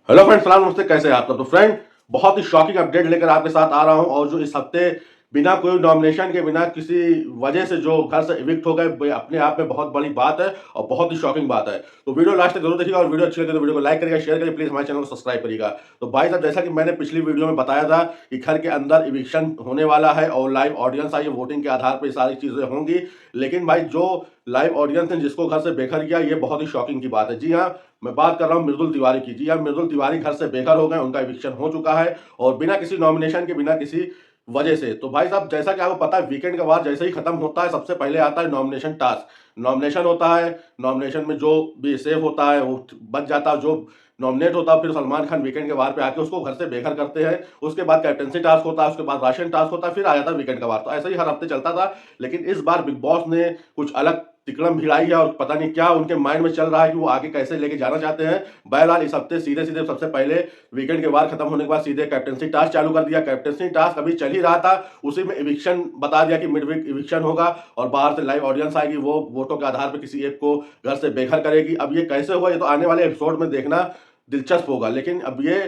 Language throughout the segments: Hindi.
हेलो फ्रेंड, सलाम नमस्ते। कैसे हैं आप सब? तो फ्रेंड, बहुत ही शॉकिंग अपडेट लेकर आपके साथ आ रहा हूं। और जो इस हफ्ते बिना कोई नॉमिनेशन के, बिना किसी वजह से जो घर से इविक्ट हो गए, अपने आप में बहुत बड़ी बात है और बहुत ही शॉकिंग बात है। तो वीडियो लास्ट तक जरूर देखिएगा और वीडियो अच्छी लगे तो वीडियो को लाइक करिएगा, शेयर करिए, प्लीज हमारे चैनल को सब्सक्राइब करिएगा। तो भाई साहब, जैसा कि मैंने पिछली वीडियो में बताया था कि घर के अंदर इविक्शन होने वाला है और लाइव ऑडियंस आई है, वोटिंग के आधार पर सारी चीजें होंगी। लेकिन भाई, जो लाइव ऑडियंस ने जिसको घर से बेघर किया, ये बहुत ही शॉकिंग की बात है। जी हाँ, मैं बात कर रहा हूं मृदुल तिवारी की। जी हाँ, मृदुल तिवारी घर से बेघर हो गए, उनका इविक्शन हो चुका है और बिना किसी नॉमिनेशन के, बिना किसी वजह से। तो भाई साहब, जैसा कि आपको पता है, वीकेंड का वार जैसे ही खत्म होता है, सबसे पहले आता है नॉमिनेशन टास्क। नॉमिनेशन होता है, नॉमिनेशन में जो भी सेव होता है वो बच जाता है, जो नॉमिनेट होता है, फिर सलमान खान वीकेंड के वार पे आके उसको घर से बेघर करते हैं। उसके बाद कैप्टनसी टास्क होता है, उसके बाद राशन टास्क होता है, फिर आ जाता है वीकेंड का वार। तो ऐसे ही हर हफ्ते चलता था। लेकिन इस बार बिग बॉस ने कुछ अलग तिकड़म भिड़ाई है और पता नहीं क्या उनके माइंड में चल रहा है कि वो आगे कैसे लेके जाना चाहते हैं। बहरहाल, इस हफ्ते सीधे सीधे सबसे पहले वीकेंड के वार खत्म होने के बाद सीधे कैप्टनसी टास्क चालू कर दिया। कैप्टनसी टास्क अभी चल ही रहा था, उसी में इविक्शन बता दिया कि मिड वीक इविक्शन होगा और बाहर से लाइव ऑडियंस आएगी, वो वोटों के आधार पर किसी एक को घर से बेघर करेगी। अब ये कैसे हुआ, ये तो आने वाले एपिसोड में देखना दिलचस्प होगा। लेकिन अब ये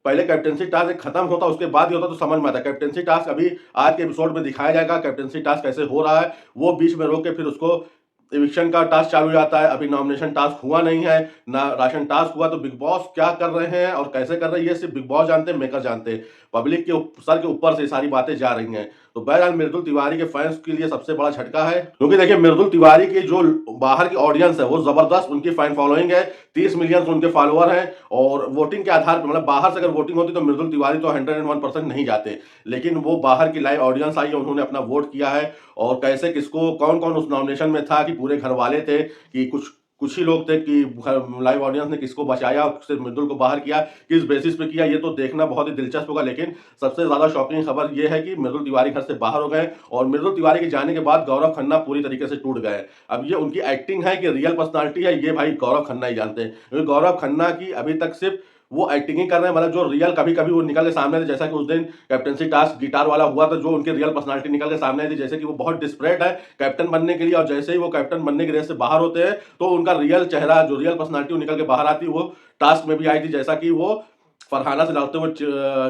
पहले कैप्टनसी टास्क खत्म होता, उसके बाद ही होता तो समझ में आता। कैप्टनसी टास्क अभी आज के एपिसोड में दिखाया जाएगा, कैप्टनसी टास्क कैसे हो रहा है। वो बीच में रोक के फिर उसको इविक्शन का टास्क चालू हो जाता है। अभी नॉमिनेशन टास्क हुआ नहीं है, ना राशन टास्क हुआ। तो बिग बॉस क्या कर रहे हैं और कैसे कर रहे हैं, ये सिर्फ बिग बॉस जानते हैं, मेकर जानते हैं। पब्लिक के सर के ऊपर से सारी बातें जा रही हैं। तो बहरहाल, मृदुल तिवारी के फैंस के लिए सबसे बड़ा झटका है, क्योंकि देखिए, मृदुल तिवारी की जो बाहर की ऑडियंस है वो जबरदस्त, उनकी फैन फॉलोइंग है। 30 मिलियन उनके फॉलोअर हैं और वोटिंग के आधार पर, मतलब बाहर से अगर वोटिंग होती तो मृदुल तिवारी तो 101% नहीं जाते। लेकिन वो बाहर की लाइव ऑडियंस आई है, उन्होंने अपना वोट किया है। और कैसे, किसको, कौन कौन उस नॉमिनेशन में था, कि पूरे घर वाले थे कि कुछ कुछ ही लोग थे, कि लाइव ऑडियंस ने किसको बचाया और सिर्फ मृदुल को बाहर किया, किस बेसिस पे किया, ये तो देखना बहुत ही दिलचस्प होगा। लेकिन सबसे ज्यादा शॉकिंग खबर ये है कि मृदुल तिवारी घर से बाहर हो गए और मृदुल तिवारी के जाने के बाद गौरव खन्ना पूरी तरीके से टूट गए। अब ये उनकी एक्टिंग है कि रियल पर्सनालिटी है, ये भाई गौरव खन्ना ही जानते हैं। क्योंकि गौरव खन्ना की अभी तक सिर्फ वो एक्टिंग ही कर रहे हैं, मतलब जो रियल कभी कभी वो निकल के सामने थे, जैसा कि उस दिन कैप्टनसी टास्क गिटार वाला हुआ था, जो उनकी रियल पर्सनालिटी निकल के सामने आई थी, जैसे कि वो बहुत डिस्परेट है कैप्टन बनने के लिए, और जैसे ही वो कैप्टन बनने की रेस से बाहर होते हैं तो उनका रियल चेहरा, जो रियल पर्सनालिटी निकल के बाहर आती है, वो टास्क में भी आई थी। जैसा कि वो फरहाना से लड़ते हुए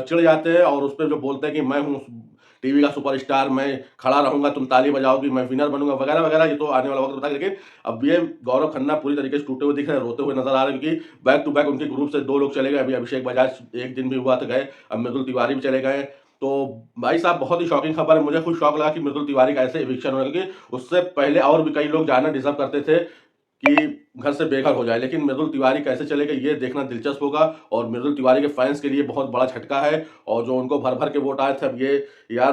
चिढ़ जाते हैं और उस पर जो बोलते हैं कि मैं हूँ टीवी का सुपरस्टार, मैं खड़ा रहूंगा, तुम ताली बजाओगी, मैं विनर बनूंगा, वगैरह वगैरह। ये तो आने वाला वक्त बताएगा। लेकिन अब ये गौरव खन्ना पूरी तरीके से टूटे हुए दिख रहे हैं, रोते हुए नजर आ रहे हैं, क्योंकि बैक टू बैक उनके ग्रुप से 2 लोग चले गए। अभी अभिषेक बजाज एक दिन भी हुआ तो गए, अब मृदुल तिवारी भी चले गए। तो भाई साहब, बहुत ही शॉकिंग खबर है। मुझे खुद शौक लगा कि मृदुल तिवारी का ऐसे इविक्शन होने, क्योंकि उससे पहले और भी कई लोग जाना डिजर्व करते थे कि घर से बेघर हो जाए। लेकिन मृदुल तिवारी कैसे चलेगा, ये देखना दिलचस्प होगा। और मृदुल तिवारी के फैंस के लिए बहुत बड़ा झटका है। और जो उनको भर भर के वोट आए थे, अब ये यार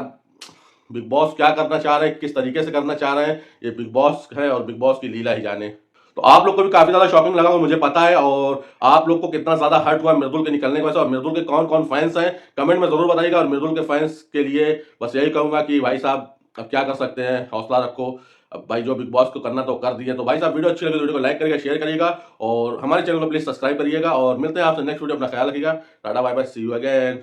बिग बॉस क्या करना चाह रहे हैं, किस तरीके से करना चाह रहे हैं, ये बिग बॉस है और बिग बॉस की लीला ही जाने। तो आप लोग को भी काफी ज्यादा शॉकिंग लगा होगा, मुझे पता है। और आप लोग को कितना ज्यादा हर्ट हुआ मृदुल के निकलने की वजह से, और मृदुल के कौन कौन फैंस हैं, कमेंट में जरूर बताइएगा। और मृदुल के फैंस के लिए बस यही कहूंगा कि भाई साहब, अब क्या कर सकते हैं, हौसला रखो। अब भाई, जो बिग बॉस को करना तो कर दिए। तो भाई साहब, वीडियो अच्छी लगी तो वीडियो को लाइक करिएगा, शेयर करिएगा और हमारे चैनल को प्लीज सब्सक्राइब करिएगा। और मिलते हैं आपसे नेक्स्ट वीडियो। अपना ख्याल रखिएगा। Tata bye bye, see you again.